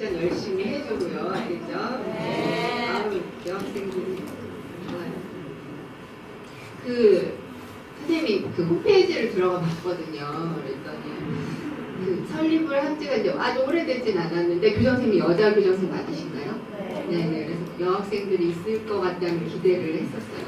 열심히 해주고요. 알겠죠? 네. 다음 여학생들이 좋아요. 선생님이 홈페이지를 들어가 봤거든요. 그랬더니 설립을 한 지가 이제 아주 오래되진 않았는데 교장선생님이 여자 교장선생 맞으신가요? 네. 그래서 여학생들이 있을 것 같다는 기대를 했었어요.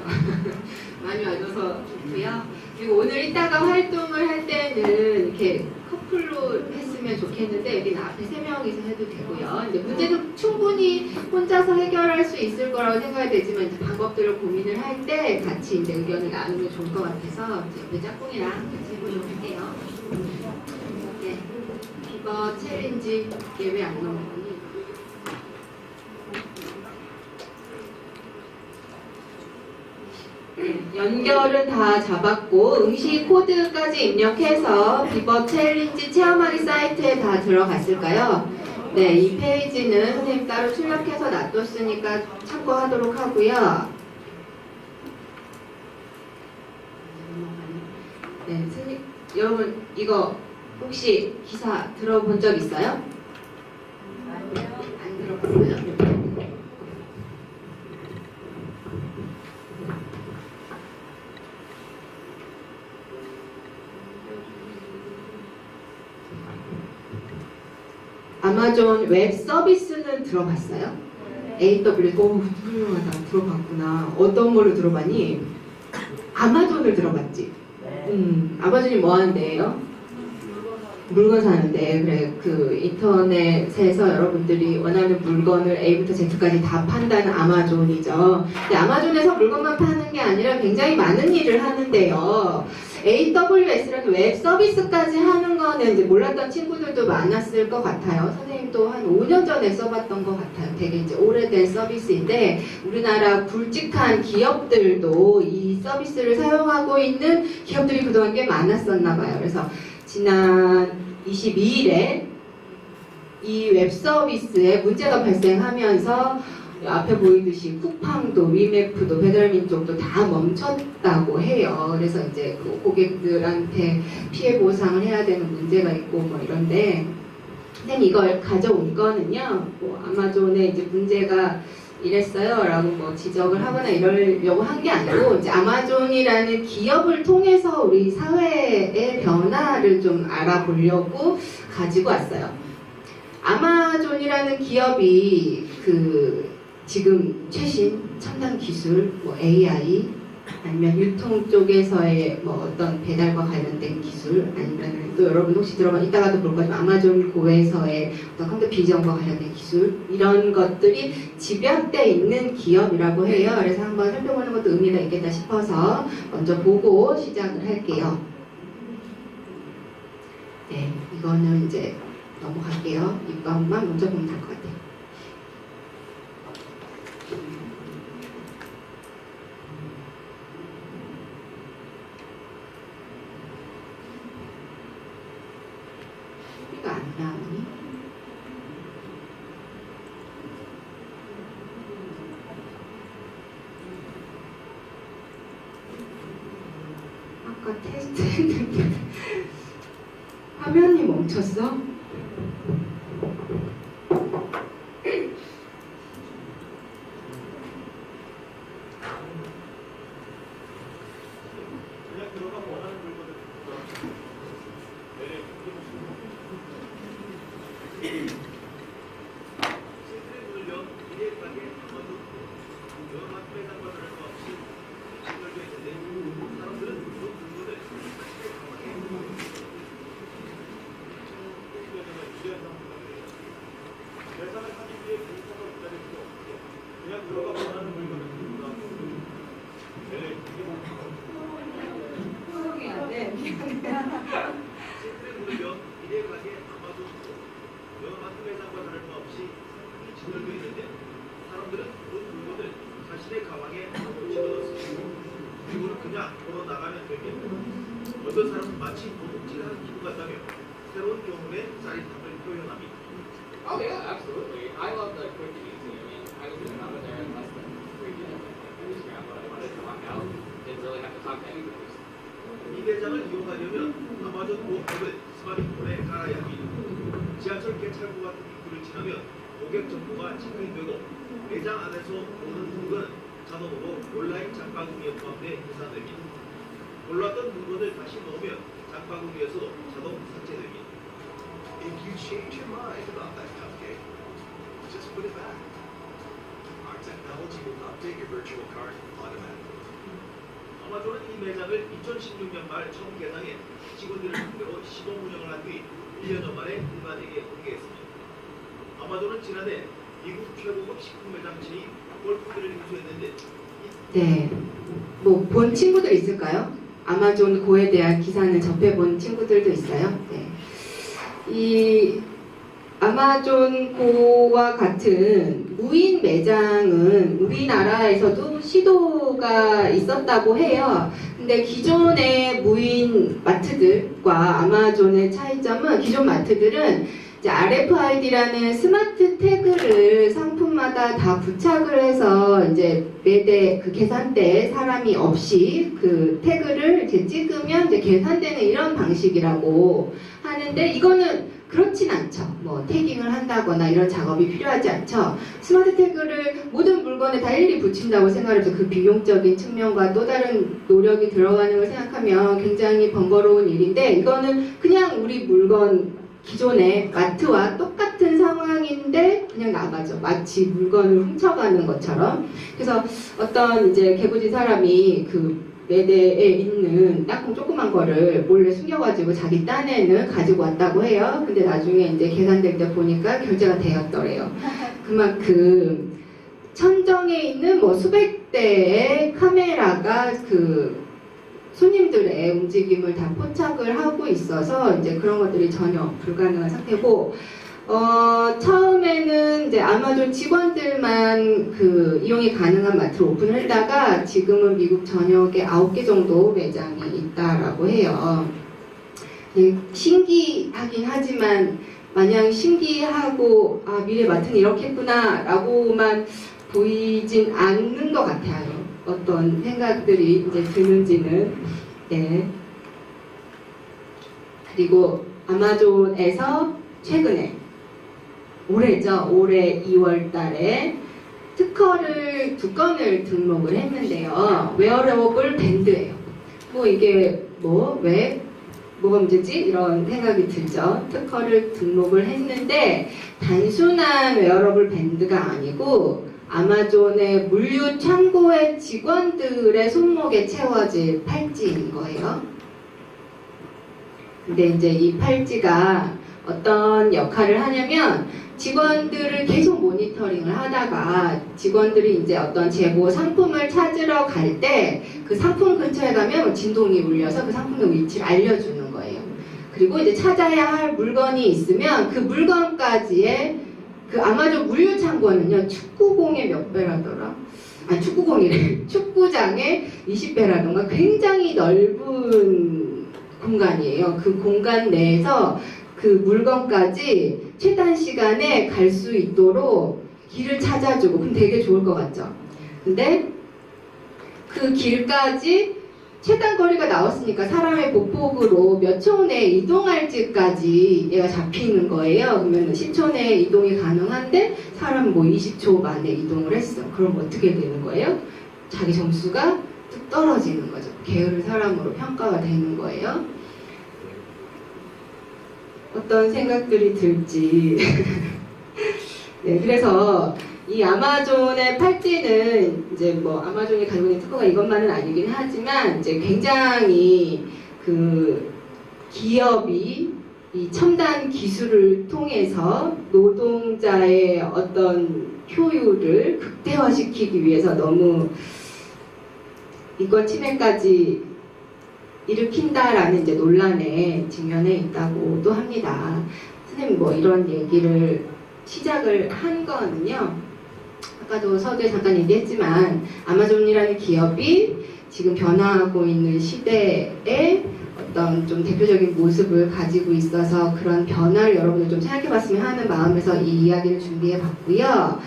많이 와줘서 좋고요. 그리고 오늘 이따가 활동을 할 때는 이렇게 커플로 했으면 좋겠는데 여기는 앞에 3명이서 해도 되고요. 이제 문제도 충분히 혼자서 해결할 수 있을 거라고 생각이 되지만 이제 방법들을 고민을 할 때 같이 이제 의견을 나누면 좋을 것 같아서 이제 옆에 짝꿍이랑 같이 해보려고 할게요. 네. 비버 챌린지 이게 왜 안 나오니? 연결은 다 잡았고 응시 코드까지 입력해서 비버 챌린지 체험하기 사이트에 다 들어갔을까요? 네, 이 페이지는 선생님 따로 출력해서 놔뒀으니까 참고하도록 하고요. 네, 선생님, 여러분 이거 혹시 기사 들어본 적 있어요? 안 들어봤어요? 아마존 웹 서비스는 들어봤어요? AW, 훌륭하다. 들어봤구나. 어떤 걸로 들어봤니? 아마존을 들어봤지? 아마존이 뭐 하는데요? 물건 사는데, 그래, 인터넷에서 여러분들이 원하는 물건을 A부터 Z까지 다 판다는 아마존이죠. 근데 아마존에서 물건만 파는 게 아니라 굉장히 많은 일을 하는데요. AWS라는 웹 서비스까지 하는 거는 이제 몰랐던 친구들도 많았을 것 같아요. 선생님도 한 5년 전에 써봤던 것 같아요. 되게 이제 오래된 서비스인데 우리나라 굵직한 기업들도 이 서비스를 사용하고 있는 기업들이 그동안 꽤 많았었나 봐요. 그래서 지난 22일에 이 웹 서비스에 문제가 발생하면서 앞에 보이듯이 쿠팡도, 위메프도, 배달민족도 다 멈췄다고 해요. 그래서 이제 고객들한테 피해 보상을 해야 되는 문제가 있고 뭐 이런데, 선생님 이걸 가져온 거는요, 아마존에 이제 문제가 이랬어요 라고 뭐 지적을 하거나 이러려고 한 게 아니고, 이제 아마존이라는 기업을 통해서 우리 사회의 변화를 좀 알아보려고 가지고 왔어요. 아마존이라는 기업이 지금 최신 첨단 기술, 뭐 AI, 아니면 유통 쪽에서의 뭐 어떤 배달과 관련된 기술, 아니면 또 여러분 혹시 이따가도 볼 거지만 아마존 고에서의 어떤 컴퓨터 비전과 관련된 기술, 이런 것들이 집약돼 있는 기업이라고 해요. 그래서 한번 살펴보는 것도 의미가 있겠다 싶어서 먼저 보고 시작을 할게요. 네, 이거는 이제 넘어갈게요. 이것만 먼저 보면 될 것 같아요. 소리가 안 나오니? 아까 테스트 했는데 화면이 멈췄어? 어떤 사람은 마치 도둑질하는 기분 같다며 새로운 경험의 짜릿함을 표현합니다. Oh yeah, absolutely. I love the quick and easy. I mean, I was in over there in less than 3 minutes. I just grabbed what I wanted to walk out. Didn't really have to talk to anybody. 이 대장을 이용하려면 아마존 고 앱을 스마트폰에 깔아야 합니다. 지하철 개찰구 같은 입구를 지나면 고객 정보가 체크인되고 매장 안에서 보는 물건은 자동으로 온라인 장바구니에 포함돼 계산됩니다. 몰랐던 물건을 다시 넣으면 장바구니에서도 자동 삭제됩니다. If you change your mind about that cupcake, just put it back. Our technology will update your virtual card automatically. 아마존은 이 매장을 2016년 말 처음 개장해 직원들을 상대로 시범 운영을 한 뒤 1년 전 말에 일반에게 공개했습니다. 아마존은 지난해 미국 최고급 식품 매장 체인 골프를 인수했는데 네. 뭐 본 친구들 있을까요? 아마존 고에 대한 기사는 접해본 친구들도 있어요. 네. 이 아마존 고와 같은 무인 매장은 우리나라에서도 시도가 있었다고 해요. 근데 기존의 무인 마트들과 아마존의 차이점은 기존 마트들은 이제 RFID라는 스마트 태그를 상품마다 다 부착을 해서 이제 매대 그 계산대에 사람이 없이 그 태그를 이제 찍으면 이제 계산되는 이런 방식이라고 하는데 이거는 그렇진 않죠. 뭐 태깅을 한다거나 이런 작업이 필요하지 않죠. 스마트 태그를 모든 물건에 다 일일이 붙인다고 생각해서 그 비용적인 측면과 또 다른 노력이 들어가는 걸 생각하면 굉장히 번거로운 일인데 이거는 그냥 우리 물건 기존의 마트와 똑같은 상황인데 그냥 나가죠. 마치 물건을 훔쳐가는 것처럼. 그래서 어떤 이제 개구진 사람이 그 매대에 있는 땅콩 조그만 거를 몰래 숨겨가지고 자기 딴에는 가지고 왔다고 해요. 근데 나중에 이제 계산될 때 보니까 결제가 되었더래요. 그만큼 천정에 있는 뭐 수백 대의 카메라가 그 손님들의 움직임을 다 포착을 하고 있어서 이제 그런 것들이 전혀 불가능한 상태고 처음에는 이제 아마존 직원들만 그 이용이 가능한 마트를 오픈을 했다가 지금은 미국 전역에 9개 정도 매장이 있다라고 해요. 신기하긴 하지만 마냥 신기하고 아 미래 마트는 이렇겠구나 라고만 보이진 않는 것 같아요. 어떤 생각들이 이제 드는지는. 네. 그리고 아마존에서 최근에 올해죠. 올해 2월 달에 특허를 2건을 등록을 했는데요. 웨어러블 밴드예요. 뭐 이게 뭐가 문제지? 이런 생각이 들죠. 특허를 등록을 했는데 단순한 웨어러블 밴드가 아니고 아마존의 물류 창고의 직원들의 손목에 채워질 팔찌인 거예요. 근데 이제 이 팔찌가 어떤 역할을 하냐면 직원들을 계속 모니터링을 하다가 직원들이 이제 어떤 재고 상품을 찾으러 갈 때 그 상품 근처에 가면 진동이 울려서 그 상품의 위치를 알려주는 거예요. 그리고 이제 찾아야 할 물건이 있으면 그 물건까지의 그 아마존 물류 창고는요 축구공의 몇 배라더라? 아니 축구공이래. 축구장의 20배라던가 굉장히 넓은 공간이에요. 그 공간 내에서 그 물건까지 최단 시간에 갈 수 있도록 길을 찾아주고 그럼 되게 좋을 것 같죠. 근데 그 길까지 최단 거리가 나왔으니까 사람의 보폭으로 몇 초 내에 이동할지까지 얘가 잡히는 거예요. 그러면 10초 내에 이동이 가능한데 사람은 뭐 20초 만에 이동을 했어. 그럼 어떻게 되는 거예요? 자기 점수가 뚝 떨어지는 거죠. 게으른 사람으로 평가가 되는 거예요. 어떤 생각들이 들지. 네, 그래서 이 아마존의 팔찌는 이제 뭐 아마존이 가지고 있는 특허가 이것만은 아니긴 하지만 이제 굉장히 그 기업이 이 첨단 기술을 통해서 노동자의 어떤 효율을 극대화시키기 위해서 너무 인권 침해까지 일으킨다라는 이제 논란에 직면해 있다고도 합니다. 선생님 뭐 이런 얘기를 시작을 한 거는요. 아까도 서두에 잠깐 얘기했지만 아마존이라는 기업이 지금 변화하고 있는 시대에 어떤 좀 대표적인 모습을 가지고 있어서 그런 변화를 여러분들 좀 생각해봤으면 하는 마음에서 이 이야기를 준비해봤고요.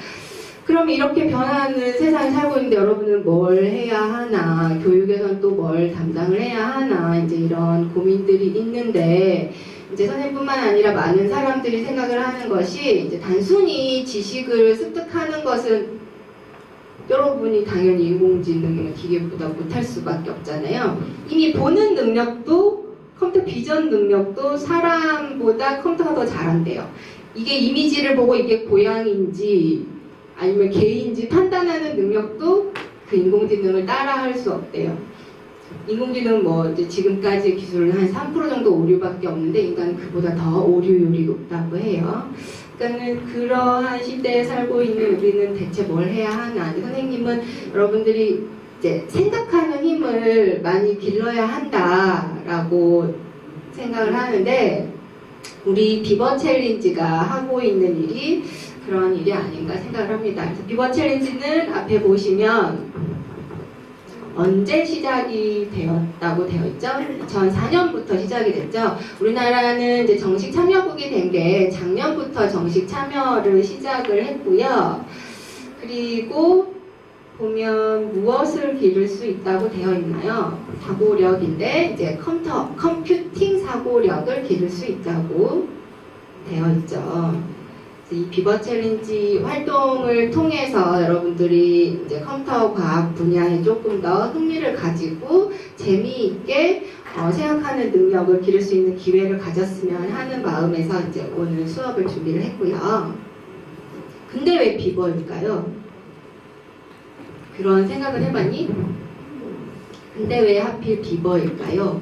그럼 이렇게 변화하는 세상에 살고 있는데 여러분은 뭘 해야 하나, 교육에선 또 뭘 담당을 해야 하나, 이제 이런 고민들이 있는데 이제 선생님뿐만 아니라 많은 사람들이 생각을 하는 것이 이제 단순히 지식을 습득하는 것은 여러분이 당연히 인공지능이나 기계보다 못할 수밖에 없잖아요. 이미 보는 능력도 컴퓨터 비전 능력도 사람보다 컴퓨터가 더 잘한대요. 이게 이미지를 보고 이게 고양인지 아니면 개인지 판단하는 능력도 그 인공지능을 따라할 수 없대요. 인공지능은 뭐 이제 지금까지 기술은 한 3% 정도 오류밖에 없는데 인간은 그보다 더 오류율이 높다고 해요. 그러니까는 그러한 시대에 살고 있는 우리는 대체 뭘 해야 하나? 선생님은 여러분들이 이제 생각하는 힘을 많이 길러야 한다라고 생각을 하는데 우리 비버 챌린지가 하고 있는 일이 그런 일이 아닌가 생각을 합니다. 그래서 비버 챌린지는 앞에 보시면 언제 시작이 되었다고 되어 있죠? 2004년부터 시작이 됐죠. 우리나라는 이제 정식 참여국이 된 게 작년부터 정식 참여를 시작을 했고요. 그리고 보면 무엇을 기를 수 있다고 되어 있나요? 사고력인데 이제 컴퓨팅 사고력을 기를 수 있다고 되어 있죠. 이 비버 챌린지 활동을 통해서 여러분들이 이제 컴퓨터 과학 분야에 조금 더 흥미를 가지고 재미있게 생각하는 능력을 기를 수 있는 기회를 가졌으면 하는 마음에서 이제 오늘 수업을 준비를 했고요. 근데 왜 비버일까요? 그런 생각을 해봤니? 근데 왜 하필 비버일까요?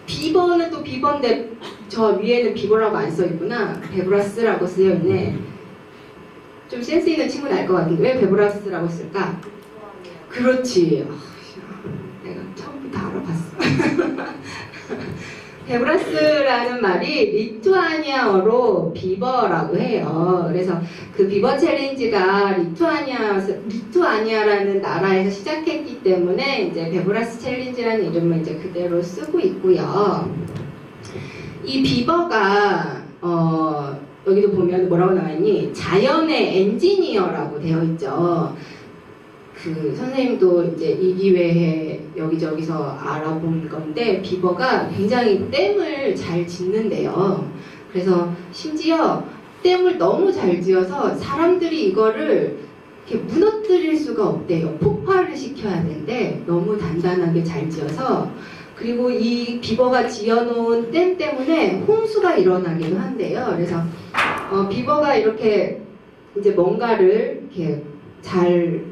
비버는 또 비버인데 저 위에는 비버라고 안 써있구나. 베브라스라고 쓰여있네. 좀 센스 있는 친구는 알 것 같은데 왜 베브라스라고 쓸까? 그렇지. 내가 처음부터 알아봤어. 베브라스라는 말이 리투아니아어로 비버라고 해요. 그래서 그 비버 챌린지가 리투아니아라는 나라에서 시작했기 때문에 이제 베브라스 챌린지라는 이름을 이제 그대로 쓰고 있고요. 이 비버가 여기도 보면 뭐라고 나와있니? 자연의 엔지니어라고 되어 있죠. 그 선생님도 이제 이 기회에 여기저기서 알아본 건데 비버가 굉장히 댐을 잘 짓는데요. 그래서 심지어 댐을 너무 잘 지어서 사람들이 이거를 이렇게 무너뜨릴 수가 없대요. 폭발을 시켜야 되는데 너무 단단하게 잘 지어서 그리고 이 비버가 지어놓은 댐 때문에 홍수가 일어나기도 한대요. 그래서 비버가 이렇게 이제 뭔가를 이렇게 잘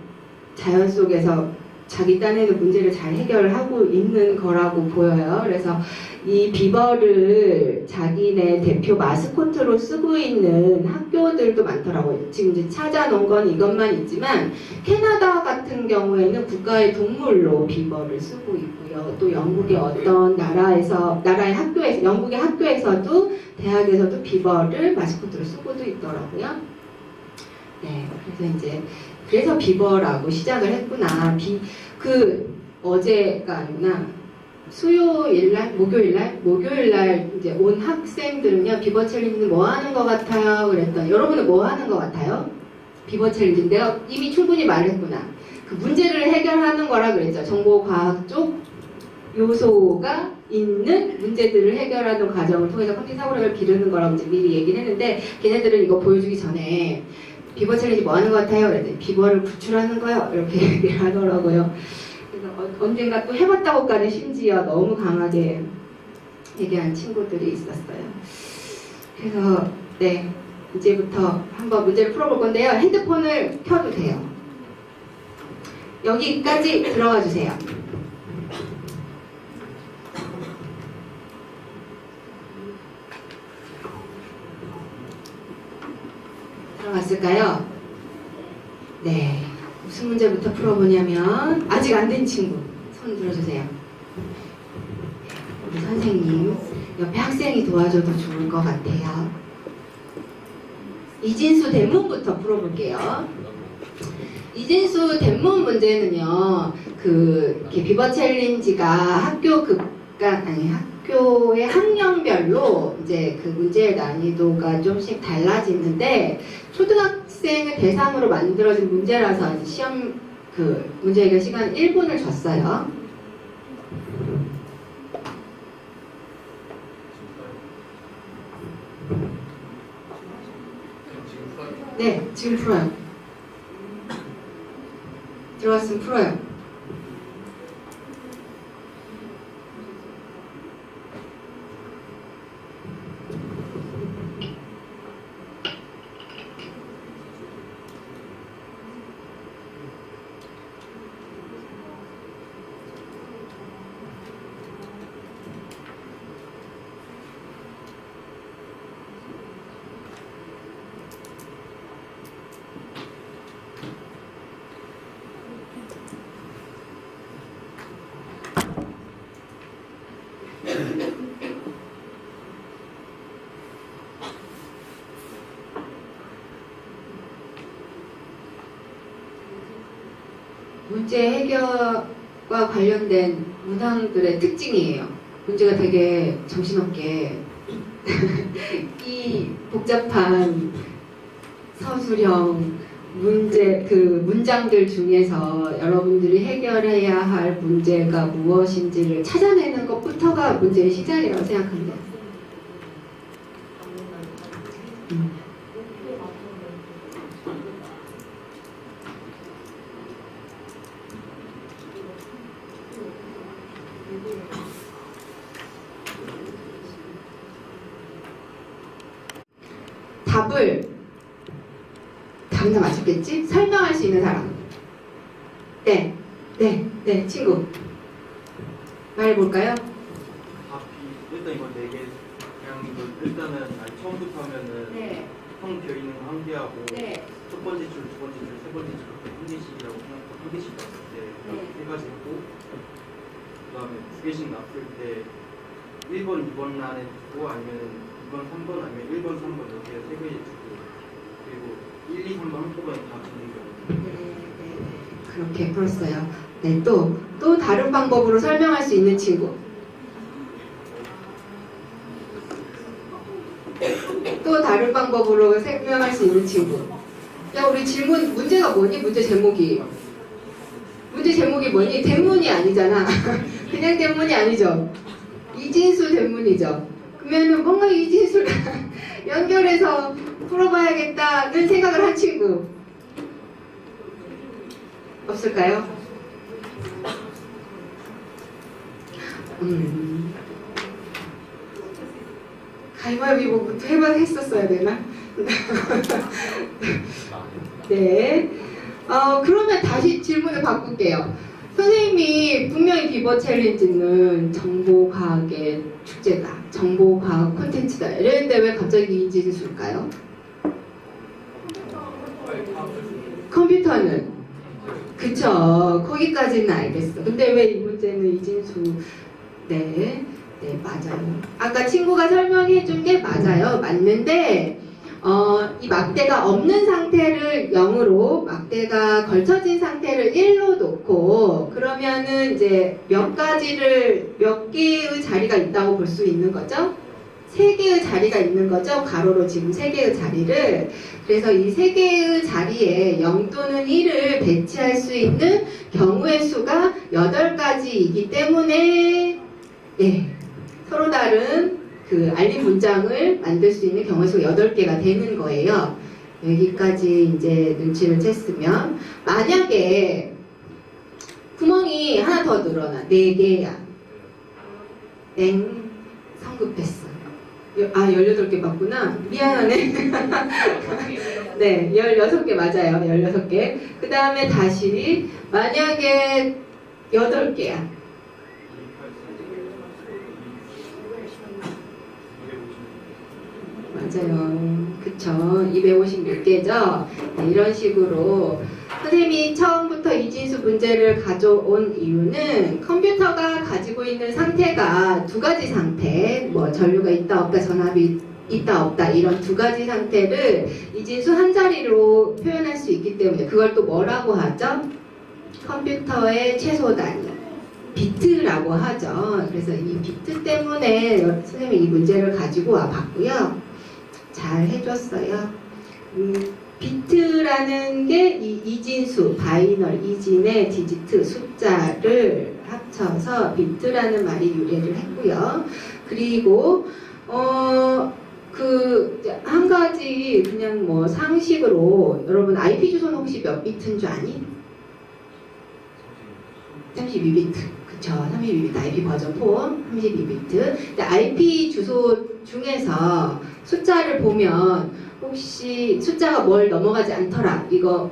자연 속에서 자기 딴에는 문제를 잘 해결하고 있는 거라고 보여요. 그래서 이 비버를 자기네 대표 마스코트로 쓰고 있는 학교들도 많더라고요. 지금 이제 찾아놓은 건 이것만 있지만 캐나다 같은 경우에는 국가의 동물로 비버를 쓰고 있고요. 또 영국의 어떤 나라의 학교에서 영국의 학교에서도 대학에서도 비버를 마스코트로 쓰고도 있더라고요. 네, 그래서 비버라고 시작을 했구나. 어제가 아니구나. 목요일날 이제 온 학생들은요, 비버 챌린지는 뭐 하는 것 같아요? 그랬더니, 여러분은 뭐 하는 것 같아요? 비버 챌린지. 내가 이미 충분히 말했구나. 그 문제를 해결하는 거라 그랬죠. 정보과학 쪽 요소가 있는 문제들을 해결하는 과정을 통해서 컴퓨터 사고력을 기르는 거라고 이제 미리 얘기를 했는데, 걔네들은 이거 보여주기 전에 비버 챌린지 뭐 하는 것 같아요? 그랬더니 비버를 구출하는 거요. 이렇게 얘기를 하더라고요. 그래서 언젠가 또 해봤다고까지 심지어 너무 강하게 얘기한 친구들이 있었어요. 그래서 네, 이제부터 한번 문제를 풀어볼 건데요. 핸드폰을 켜도 돼요. 여기까지 들어가 주세요. 들어갔을까요? 네. 무슨 문제부터 풀어보냐면 아직 안 된 친구 손 들어주세요. 우리 선생님 옆에 학생이 도와줘도 좋을 것 같아요. 이진수 대문부터 풀어볼게요. 이진수 대문 문제는요, 이렇게 비버 챌린지가 학교의 학년별로 이제 그 문제의 난이도가 좀씩 달라지는데, 초등학생을 대상으로 만들어진 문제라서 시험 문제 해결 시간 1분을 줬어요. 네, 지금 풀어요. 들어갔으면 풀어요. 문제 해결과 관련된 문항들의 특징이에요. 문제가 되게 정신없게 이 복잡한 서술형 문제 그 문장들 중에서 여러분들이 해결해야 할 문제가 무엇인지를 찾아내는 것부터가 문제의 시작이라고 생각합니다. 답을 당장 맞췄겠지? 설명할 수 있는 사람. 네, 친구. 말해볼까요? 답이 일단 이거 4개 그냥 이거 일단은 아니, 처음부터 하면은 네, 형 되어 있는 거 한 개하고 네, 첫 번째 줄, 두 번째 줄, 세 번째 줄 이렇게 한 개씩이라고 생각하고 한 개씩 났을 때 세 가지 있고 그 다음에 두 개씩 났을 때 1번, 2번 안에 두고 아니면 2번, 3번 아니면 1번, 3번 이렇게 세 개 두고 그리고 1, 2, 3번 한꺼번에 다 주는 경우 그렇게 풀었어요. 네, 또 다른 방법으로 설명할 수 있는 친구. 또 다른 방법으로 설명할 수 있는 친구. 야, 우리 질문, 문제가 뭐니? 문제 제목이. 문제 제목이 뭐니? 대문이 아니잖아. 그냥 대문이 아니죠. 이진수 대문이죠. 그러면은 뭔가 이진수랑 연결해서 풀어봐야겠다는 생각을 한 친구. 없을까요? 가위바위보부터 했었어야 되나? 네. 그러면 다시 질문을 바꿀게요. 선생님이 분명히 비버 챌린지는 정보과학의 축제다. 정보과학 콘텐츠다. 이랬는데 왜 갑자기 이진수일까요? 컴퓨터는? 그쵸. 거기까지는 알겠어. 근데 왜 이 문제는 이진수? 네, 맞아요. 아까 친구가 설명해 준 게 맞아요. 맞는데, 이 막대가 없는 상태를 0으로, 막대가 걸쳐진 상태를 1로 놓고, 그러면은 이제 몇 개의 자리가 있다고 볼 수 있는 거죠? 3개의 자리가 있는 거죠? 가로로 지금 3개의 자리를. 그래서 이 3개의 자리에 0 또는 1을 배치할 수 있는 경우의 수가 8가지이기 때문에, 네, 서로 다른 그 알림 문장을 만들 수 있는 경우의 수가 8개가 되는 거예요. 여기까지 이제 눈치를 챘으면, 만약에 구멍이 하나 더 늘어나, 4개야. 땡, 성급했어. 18개 맞구나. 미안하네. 네, 16개 맞아요. 16개. 그 다음에 다시, 만약에 8개야. 맞아요. 그쵸. 256개죠. 네, 이런 식으로. 선생님이 처음부터 이진수 문제를 가져온 이유는 컴퓨터가 가지고 있는 상태가 2가지 상태, 뭐 전류가 있다 없다, 전압이 있다 없다, 이런 2가지 상태를 이진수 한 자리로 표현할 수 있기 때문에, 그걸 또 뭐라고 하죠? 컴퓨터의 최소 단위, 비트라고 하죠. 그래서 이 비트 때문에 선생님이 이 문제를 가지고 와 봤고요. 잘 해줬어요. 비트라는 게 이 이진수, 바이널, 이진의 디지트, 숫자를 합쳐서 비트라는 말이 유래를 했고요. 그리고 이제 한 가지 그냥 뭐 상식으로 여러분 IP 주소는 혹시 몇 비트인 줄 아니? 32비트. 그쵸. 32비트 IP 버전 4 32비트. 근데 IP 주소 중에서 숫자를 보면 혹시 숫자가 뭘 넘어가지 않더라. 이거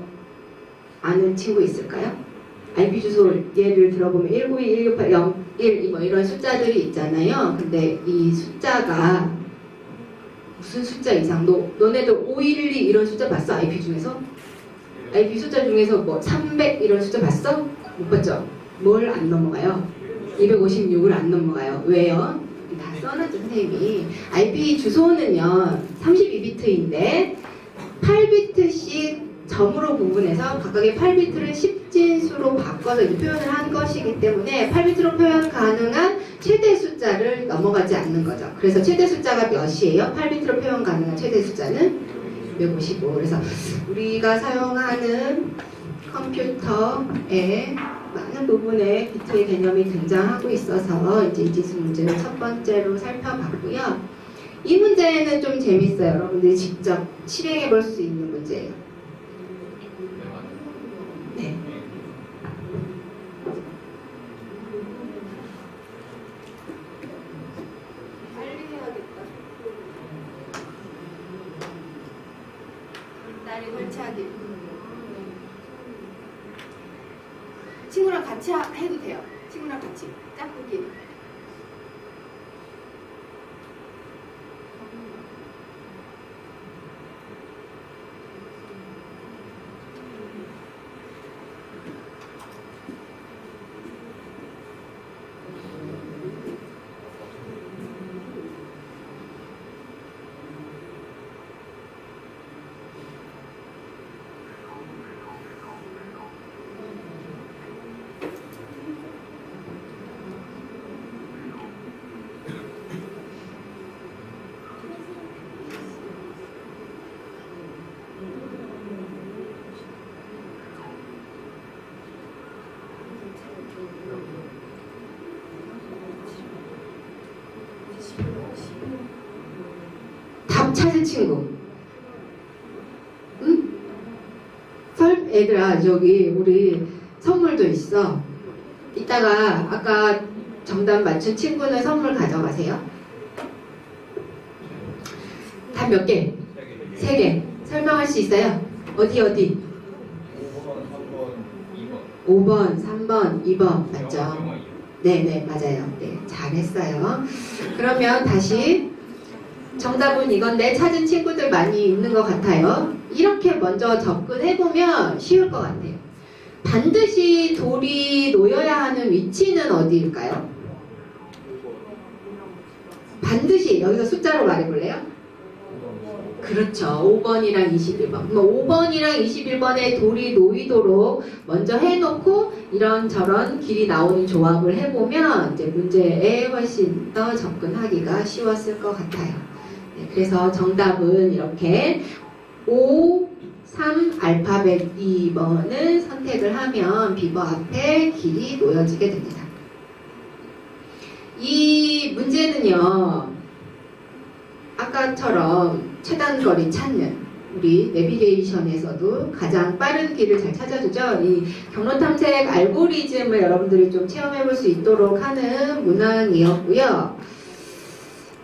아는 친구 있을까요? IP 주소 예를 들어보면 192.168.01 뭐 이런 숫자들이 있잖아요. 근데 이 숫자가 무슨 숫자 이상? 너네들 512 이런 숫자 봤어? IP 중에서? IP 숫자 중에서 뭐 300 이런 숫자 봤어? 못 봤죠? 뭘 안 넘어가요? 256을 안 넘어가요. 왜요? 다 써놨죠, 선생님이. IP 주소는요, 32비트인데 8비트씩 점으로 구분해서 각각의 8비트를 10진수로 바꿔서 이제 표현을 한 것이기 때문에 8비트로 표현 가능한 최대 숫자를 넘어가지 않는 거죠. 그래서 최대 숫자가 몇이에요? 8비트로 표현 가능한 최대 숫자는 255. 그래서 우리가 사용하는 컴퓨터에 많은 부분에 비트의 개념이 등장하고 있어서 이제 이지수 문제를 첫 번째로 살펴봤고요. 이 문제는 좀 재밌어요. 여러분들이 직접 실행해 볼 수 있는 문제예요. 네. 빨리 해야겠다. 딸이 설치하기. 친구랑 같이 해도 돼요. 친구랑 같이 짝꿍끼리. 답 찾은 친구. 응? 애들아, 저기 우리 선물도 있어. 이따가 아까 정답 맞춘 친구는 선물 가져가세요. 답 몇 개? 3개. 설명할 수 있어요? 어디? 5번, 3번, 2번 맞죠? 네네, 맞아요. 네, 잘했어요. 그러면 다시 정답은 이건데 찾은 친구들 많이 있는 것 같아요. 이렇게 먼저 접근해보면 쉬울 것 같아요. 반드시 돌이 놓여야 하는 위치는 어디일까요? 반드시 여기서 숫자로 말해볼래요? 그렇죠. 5번이랑 21번. 5번이랑 21번에 돌이 놓이도록 먼저 해놓고 이런저런 길이 나오는 조합을 해보면 이제 문제에 훨씬 더 접근하기가 쉬웠을 것 같아요. 네, 그래서 정답은 이렇게 5, 3 알파벳 2번을 선택을 하면 비버 앞에 길이 놓여지게 됩니다. 이 문제는요, 아까처럼 최단거리 찾는 우리 내비게이션에서도 가장 빠른 길을 잘 찾아주죠. 이 경로탐색 알고리즘을 여러분들이 좀 체험해 볼 수 있도록 하는 문항이었고요.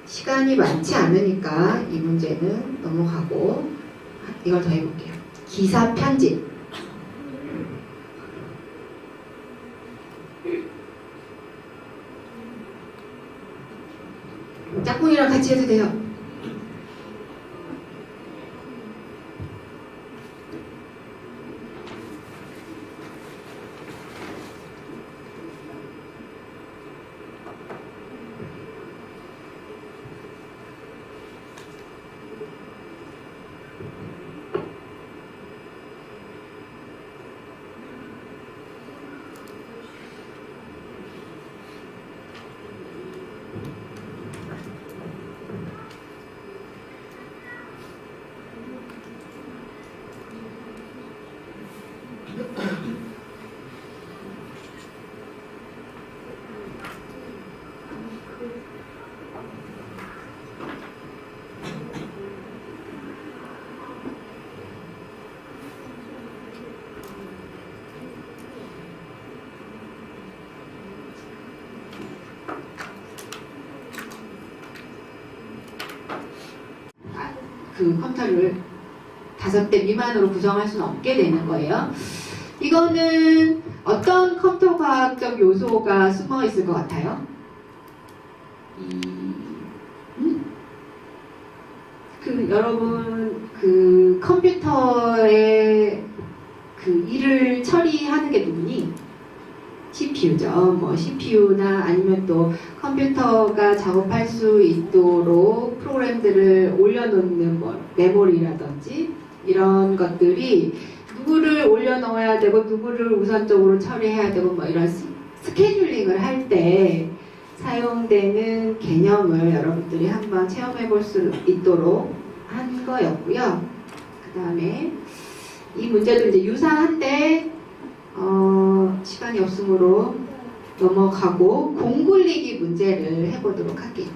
시간이 많지 않으니까 이 문제는 넘어가고 이걸 더 해볼게요. 기사 편집. 짝꿍이랑 같이 해도 돼요. 그 컴퓨터를 5대 미만으로 구성할 수는 없게 되는 거예요. 이거는 어떤 컴퓨터 과학적 요소가 숨어 있을 것 같아요? 여러분 그 컴퓨터의 그 일을 처리하는 게 누구니? CPU죠. 뭐 CPU나 아니면 또 컴퓨터가 작업할 수 있도록 프로그램들을 올려놓는 뭐 메모리라든지 이런 것들이 누구를 올려놓아야 되고 누구를 우선적으로 처리해야 되고 뭐 이런 스케줄링을 할 때 사용되는 개념을 여러분들이 한번 체험해 볼 수 있도록 한 거였고요. 그 다음에 이 문제도 이제 유사한데 시간이 없으므로 넘어가고 공 굴리기 문제를 해보도록 할게요.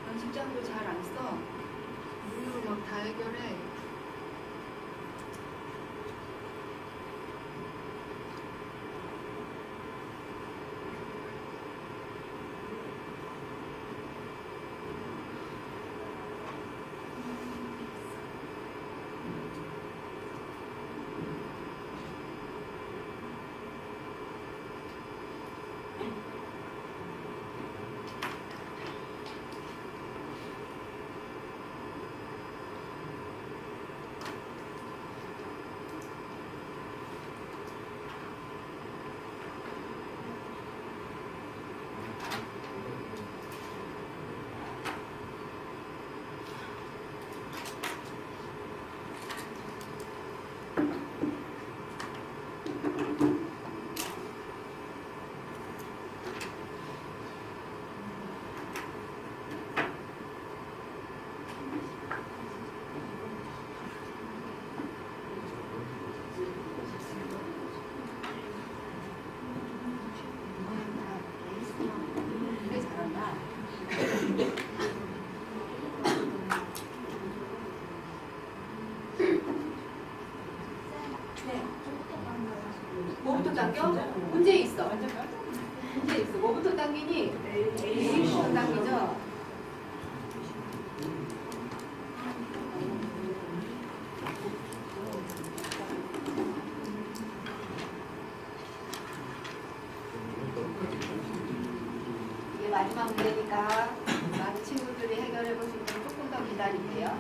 연습장도 잘 안 써. 물로 막 다 해결해. 뭐부터 당겨? 문제 있어. 문제 있어. 뭐부터 당기니? A부터 당기죠. 이게 마지막 문제니까 많은 친구들이 해결해 보시면 조금 더 기다릴게요.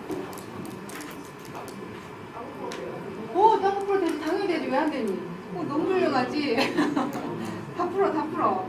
오, 땅 풀어 되지. 당연히 되지. 왜 안 되니? 너무 훌륭하지? 다 풀어, 다 풀어.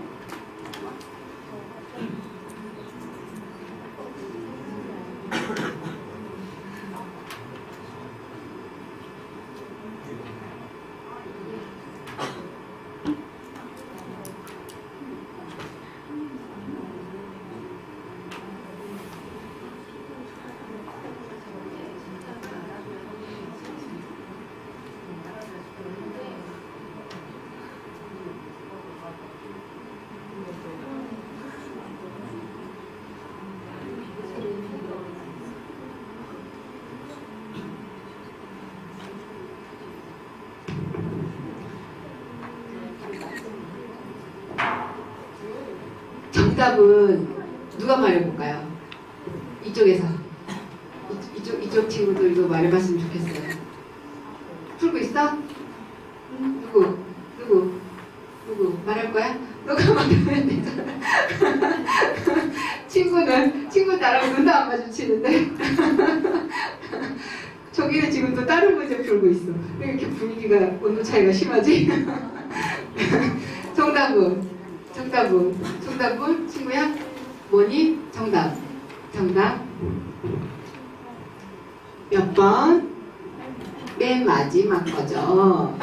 정답은 누가 말해볼까요? 이쪽에서 이쪽 친구들도 말해봤으면 좋겠어요. 풀고 있어? 누구 말할 거야? 너가 말하면 되잖아. 친구 나랑 눈도 안 마주치는데 저기는 지금 또 다른 문제 풀고 있어. 왜 이렇게 분위기가 온도 차이가 심하지? 정답은 친구야? 뭐니? 정답 몇 번? 맨 마지막 거죠.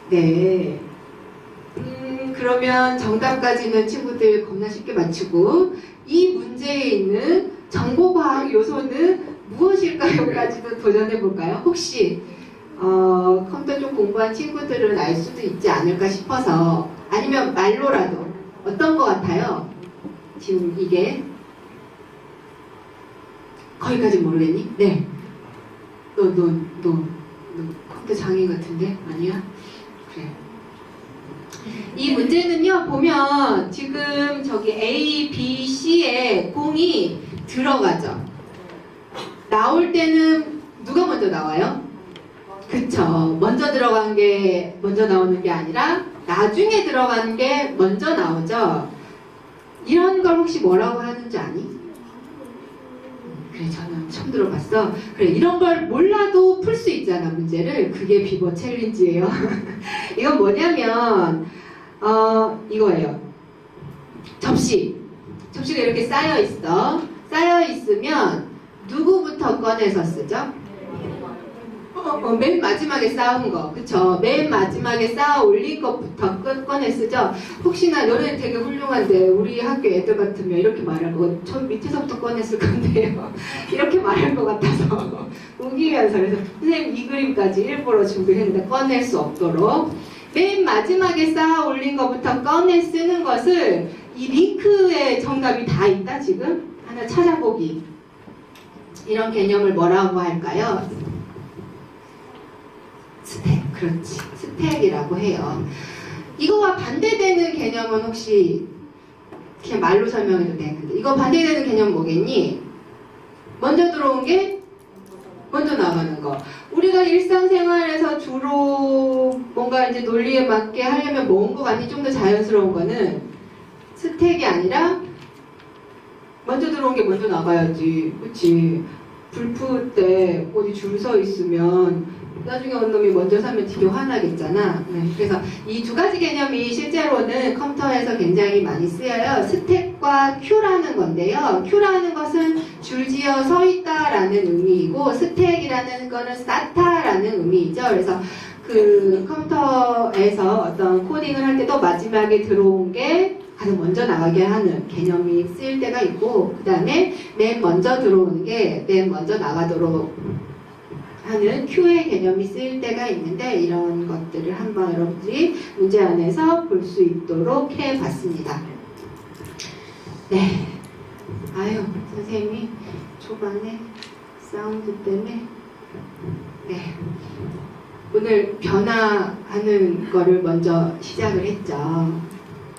네. 그러면 정답까지는 친구들 겁나 쉽게 맞추고 이 문제에 있는 정보과학 요소는 무엇일까요?까지도 도전해 볼까요? 혹시 컴퓨터 좀 공부한 친구들은 알 수도 있지 않을까 싶어서 아니면 말로라도 어떤 거 같아요? 지금 이게 거기까지 모르겠니? 네. 너 컴퓨터 장애 같은데? 아니야? 그래. 이 문제는요, 보면 지금 저기 A, B, C에 공이 들어가죠. 나올 때는 누가 먼저 나와요? 그쵸. 먼저 들어간 게 먼저 나오는 게 아니라 나중에 들어간 게 먼저 나오죠. 이런 걸 혹시 뭐라고 하는지 아니? 그래, 저는 처음 들어봤어. 그래, 이런 걸 몰라도 풀 수 있잖아, 문제를. 그게 비버 챌린지예요. 이건 뭐냐면 이거예요. 접시가 이렇게 쌓여 있어. 쌓여 있으면 누구부터 꺼내서 쓰죠? 맨 마지막에 쌓은 거, 그쵸? 맨 마지막에 쌓아 올린 것부터 꺼내 쓰죠? 혹시나 너네 되게 훌륭한데 우리 학교 애들 같으면 이렇게 말할 거, 저 밑에서부터 꺼냈을 건데요. 이렇게 말할 것 같아서 우기면서 그래서 선생님 이 그림까지 일부러 준비했는데 꺼낼 수 없도록 맨 마지막에 쌓아 올린 것부터 꺼내 쓰는 것을 이 링크에 정답이 다 있다 지금? 하나 찾아보기. 이런 개념을 뭐라고 할까요? 스택, 그렇지. 스택이라고 해요. 이거와 반대되는 개념은 혹시 그냥 말로 설명해도 돼. 근데 이거 반대되는 개념 뭐겠니? 먼저 들어온 게 먼저 나가는 거. 우리가 일상생활에서 주로 뭔가 이제 논리에 맞게 하려면 뭔 거 같니? 좀 더 자연스러운 거는 스택이 아니라 먼저 들어온 게 먼저 나가야지. 그치? 불프 때 어디 줄 서 있으면 나중에 온 놈이 먼저 사면 되게 화나겠잖아. 네, 그래서 이 두 가지 개념이 실제로는 컴퓨터에서 굉장히 많이 쓰여요. 스택과 큐라는 건데요. 큐라는 것은 줄지어 서 있다라는 의미이고 스택이라는 거는 쌓다라는 의미이죠. 그래서 그 컴퓨터에서 어떤 코딩을 할 때도 마지막에 들어온 게 가장 먼저 나가게 하는 개념이 쓰일 때가 있고 그 다음에 맨 먼저 들어오는 게 맨 먼저 나가도록 하는 Q의 개념이 쓰일 때가 있는데 이런 것들을 한번 여러분들이 문제 안에서 볼 수 있도록 해봤습니다. 네. 아유, 선생님이 초반에 사운드 때문에 네. 오늘 변화하는 거를 먼저 시작을 했죠.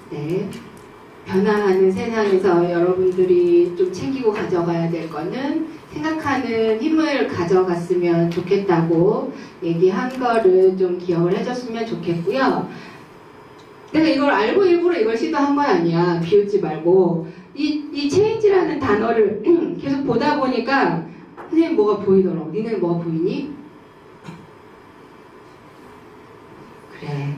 네. 변화하는 세상에서 여러분들이 좀 챙기고 가져가야 될 거는 생각하는 힘을 가져갔으면 좋겠다고 얘기한 거를 좀 기억을 해줬으면 좋겠고요. 내가 이걸 알고 일부러 이걸 시도한 건 아니야. 비웃지 말고. 이 체인지라는 단어를 계속 보다 보니까 선생님 뭐가 보이더라고. 니는 뭐가 보이니? 그래.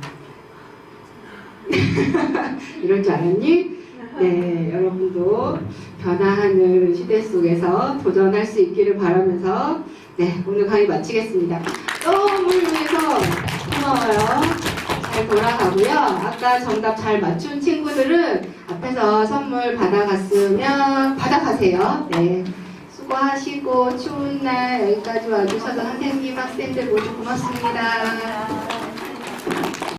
이럴 줄 알았니? 네, 여러분도 변화하는 시대 속에서 도전할 수 있기를 바라면서 네, 오늘 강의 마치겠습니다. 너무 위해서 고마워요. 잘 돌아가고요. 아까 정답 잘 맞춘 친구들은 앞에서 선물 받아갔으면 받아가세요. 네, 수고하시고 추운 날 여기까지 와주셔서 선생님, 학생들 모두 고맙습니다.